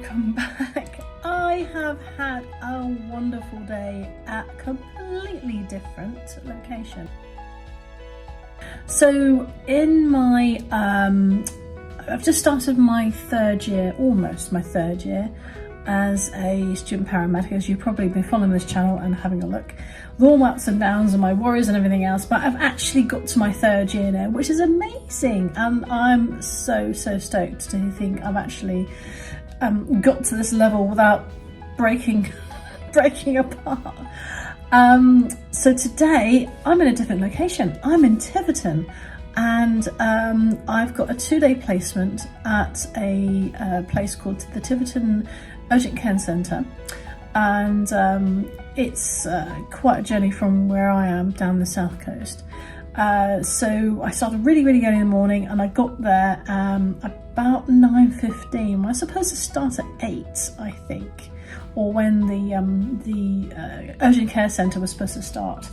welcome back. I have had a wonderful day at a completely different location. So in my, I've just started my third year, almost my third year, as a student paramedic, as you've probably been following this channel and having a look, with all my ups and downs and my worries and everything else, but I've actually got to my third year now, which is amazing, and I'm so stoked to think I've actually got to this level without breaking apart. So today I'm in a different location. I'm in Tiverton, and I've got a 2-day placement at a place called the Tiverton Urgent Care Centre, and it's quite a journey from where I am down the south coast. So I started really early in the morning, and I got there about 9:15. We're supposed to start at 8, I think, or when the urgent care centre was supposed to start.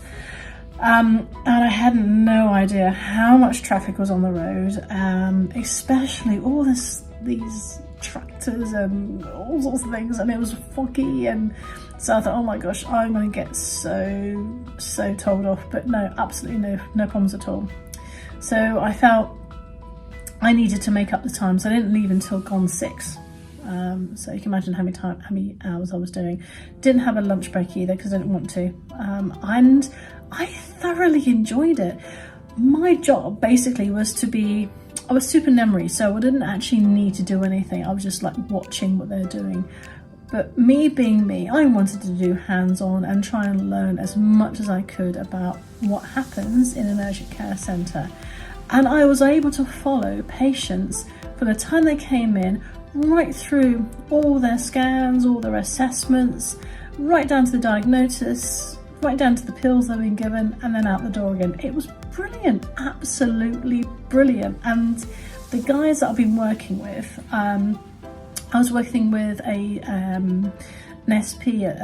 And I had no idea how much traffic was on the road, especially all these tractors and all sorts of things, and it was foggy, and so I thought, oh my gosh, I'm going to get so told off. But no, absolutely no problems at all. So I felt I needed to make up the time, so I didn't leave until gone 6. So you can imagine how many hours I was doing. Didn't have a lunch break either because I didn't want to, and I thoroughly enjoyed it. My job basically was I was supernumerary, so I didn't actually need to do anything. I was just like watching what they're doing. But me being me, I wanted to do hands-on and try and learn as much as I could about what happens in an urgent care centre. And I was able to follow patients from the time they came in, right through all their scans, all their assessments, right down to the diagnosis, right down to the pills they've been given, and then out the door again. It was brilliant, absolutely brilliant. And the guys that I've been working with, I was working with an SP at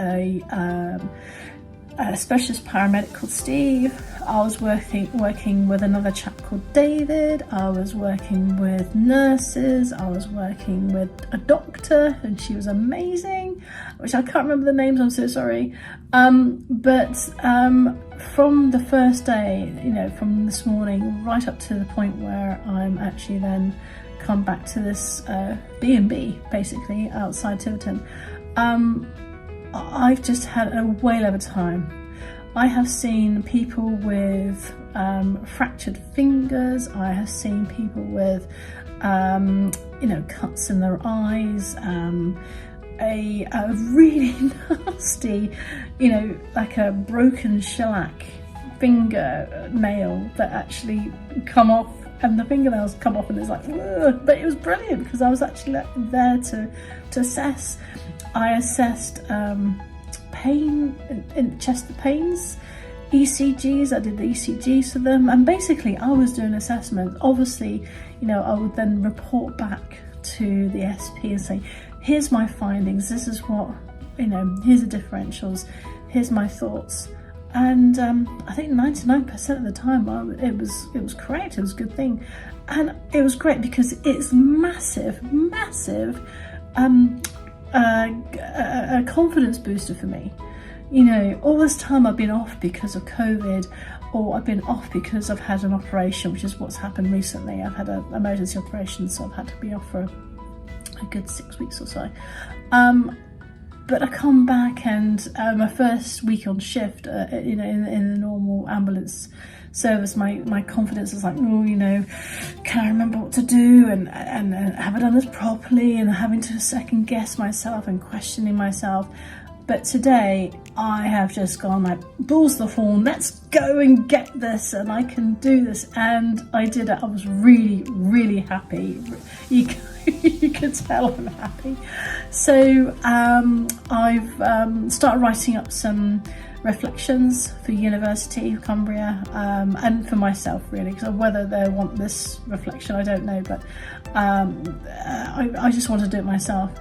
a specialist paramedic called Steve. I was working with another chap called David. I was working with nurses. I was working with a doctor, and she was amazing, which I can't remember the names, I'm so sorry. But from the first day, from this morning right up to the point where I'm actually then come back to this B&B basically outside Tiverton, I've just had a whale of a time. I have seen people with fractured fingers. I have seen people with cuts in their eyes, a really nasty, like a broken shellac fingernail that actually come off, and the fingernails come off, and it's like, ugh. But it was brilliant because I was actually there to assess. I assessed pain in chest pains, ECGs. I did the ECGs for them, and basically I was doing assessments. Obviously, I would then report back to the SP and say, here's my findings, this is what, here's the differentials, here's my thoughts. And I think 99% of the time it was correct. It was a good thing, and it was great because it's massive a confidence booster for me. All this time I've been off because of COVID, or I've been off because I've had an operation, which is what's happened recently. I've had an emergency operation, so I've had to be off for a good 6 weeks or so. But I come back, and my first week on shift, in the normal ambulance service, my confidence is like, can I remember what to do, and have I done this properly, and having to second guess myself and questioning myself. But today I have just gone like, balls to the horn, let's go and get this, and I can do this. And I did it. I was really happy. You can tell I'm happy. So I've started writing up some reflections for University of Cumbria, and for myself really, because whether they want this reflection I don't know, but I just want to do it myself.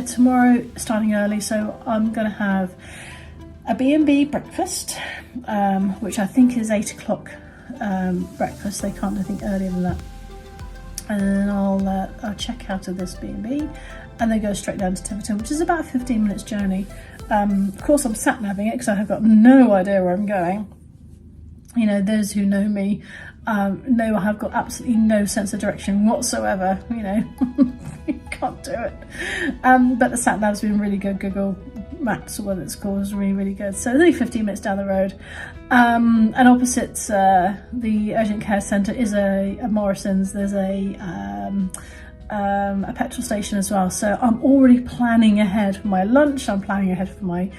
Tomorrow starting early, so I'm gonna have a B&B breakfast, which I think is 8 o'clock breakfast. They can't do anything earlier than that. and then I'll check out of this B&B and then go straight down to Tiverton, which is about a 15 minutes journey. Of course I'm sat-navving it because I have got no idea where I'm going. You know, those who know me know I have got absolutely no sense of direction whatsoever, you know. You can't do it. But the sat-nav's been really good. Google Maps, or what it's called, is really, really good. So it's only 15 minutes down the road. And opposite the Urgent Care Centre is a Morrison's. There's a petrol station as well. So I'm already planning ahead for my lunch. I'm planning ahead for my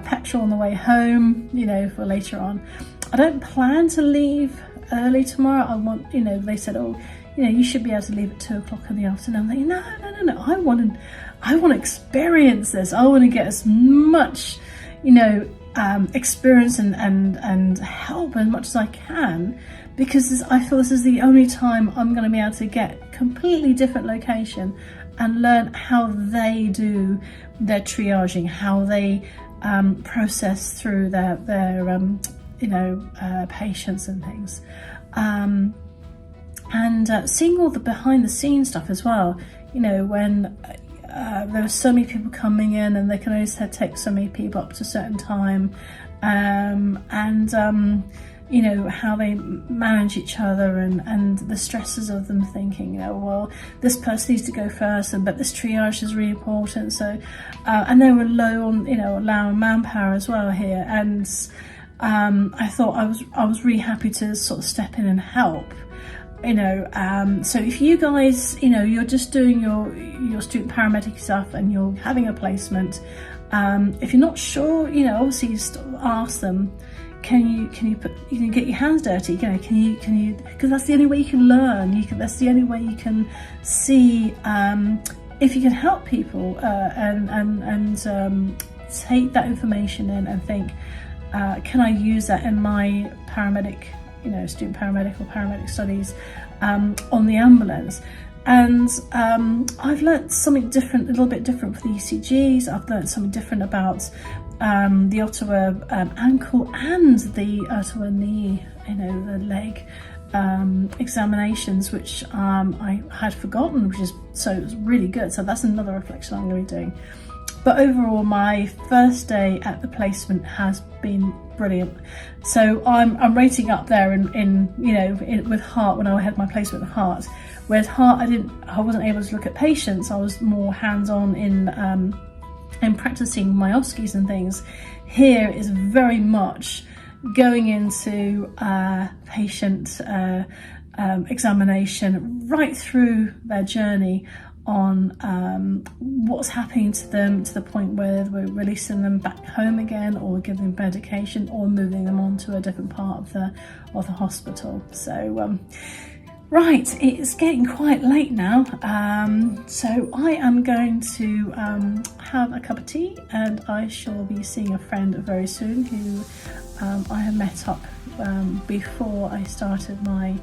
petrol on the way home, you know, for later on. I don't plan to leave early tomorrow. I want, you know, they said, oh, you know, you should be able to leave at 2 o'clock in the afternoon. I'm like, no. I want to experience this. I want to get as much, you know, experience and help as much as I can, because I feel this is the only time I'm going to be able to get completely different location and learn how they do their triaging, how they process through their you know, patients and things, and seeing all the behind the scenes stuff as well. You know, when there are so many people coming in and they can only take so many people up to a certain time, you know, how they manage each other and the stresses of them thinking, you know, well, this person needs to go first, but this triage is really important. So, and they were low on, you know, allowing manpower as well here, and I thought I was really happy to sort of step in and help, you know. So if you guys, you know, you're just doing your student paramedic stuff and you're having a placement, if you're not sure, you know, obviously just ask them, can you get your hands dirty, you know, can you, because that's the only way you can learn. That's the only way you can see if you can help people, and take that information in and think, can I use that in my paramedic, you know, student paramedic or paramedic studies on the ambulance? And I've learnt something different, a little bit different for the ECGs. I've learnt something different about the Ottawa ankle and the Ottawa knee, you know, the leg examinations, which I had forgotten, which is, so it was really good. So that's another reflection I'm going to be doing. But overall, my first day at the placement has been brilliant. So I'm rating up there in you know, with heart, when I had my placement at heart. Whereas heart, I wasn't able to look at patients. I was more hands-on in practicing my OSCEs and things. Here is very much going into patient examination right through their journey on what's happening to them, to the point where we're releasing them back home again, or giving them medication, or moving them on to a different part of the hospital. So right, it's getting quite late now, so I am going to have a cup of tea, and I shall be seeing a friend very soon who I have met up before I started my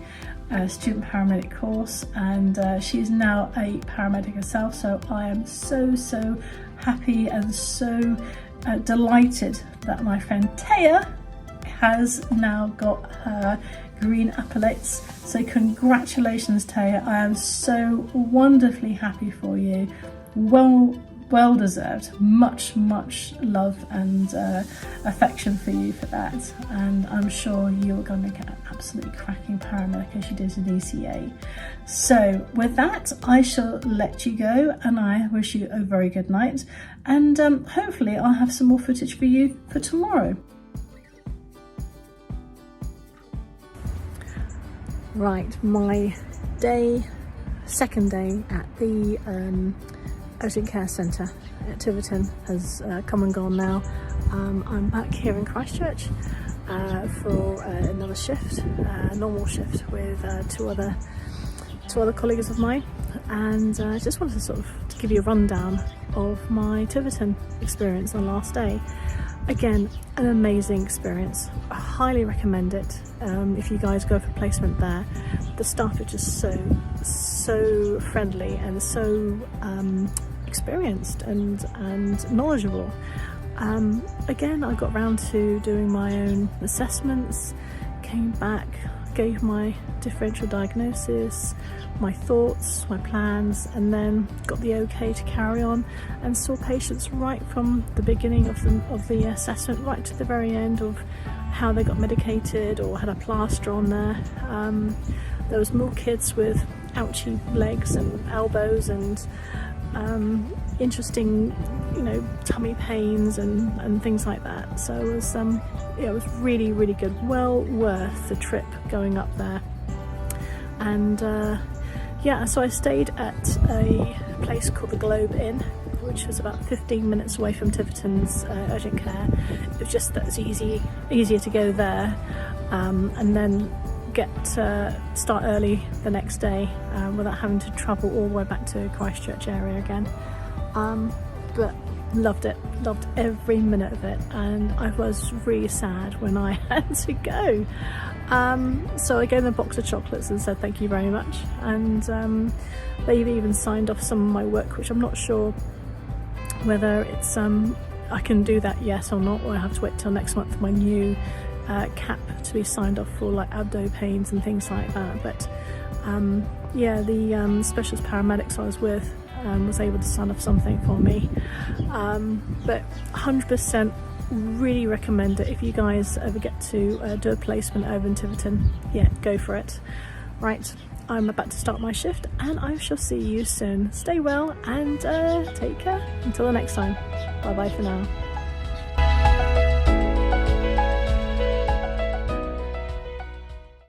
student paramedic course, and she is now a paramedic herself. So I am so happy and so delighted that my friend Taya has now got her green epaulets. So congratulations, Taya. I am so wonderfully happy for you. Well deserved. Much love and affection for you for that, and I'm sure you're going to make an absolutely cracking paramedic as you did in ECA. So with that, I shall let you go, and I wish you a very good night, and hopefully I'll have some more footage for you for tomorrow. Right, my second day at the Urgent Care Centre at Tiverton has come and gone now. I'm back here in Christchurch for another shift, a normal shift with two other colleagues of mine, and I just wanted to sort of give you a rundown of my Tiverton experience on the last day. Again, an amazing experience. I highly recommend it. If you guys go for placement there, the staff are just so friendly and so experienced and knowledgeable. Again, I got round to doing my own assessments, came back, gave my differential diagnosis, my thoughts, my plans, and then got the okay to carry on, and saw patients right from the beginning of the assessment right to the very end of how they got medicated or had a plaster on there. There was more kids with ouchy legs and elbows and interesting, tummy pains and things like that. So it was it was really, really good. Well worth the trip going up there. And yeah, so I stayed at a place called the Globe Inn, which was about 15 minutes away from Tiverton's urgent care. It was just that it's easier to go there, and then start early the next day without having to travel all the way back to Christchurch area again. But loved every minute of it, and I was really sad when I had to go. So I gave them a box of chocolates and said thank you very much, and they've even signed off some of my work, which I'm not sure whether it's I can do that yes or not, or I have to wait till next month for my new cap to be signed off for like abdo pains and things like that. But yeah, the specialist paramedics I was with was able to sign off something for me. But 100% really recommend it if you guys ever get to do a placement over in Tiverton. Yeah, go for it. Right, I'm about to start my shift, and I shall see you soon. Stay well and take care until the next time. Bye bye for now.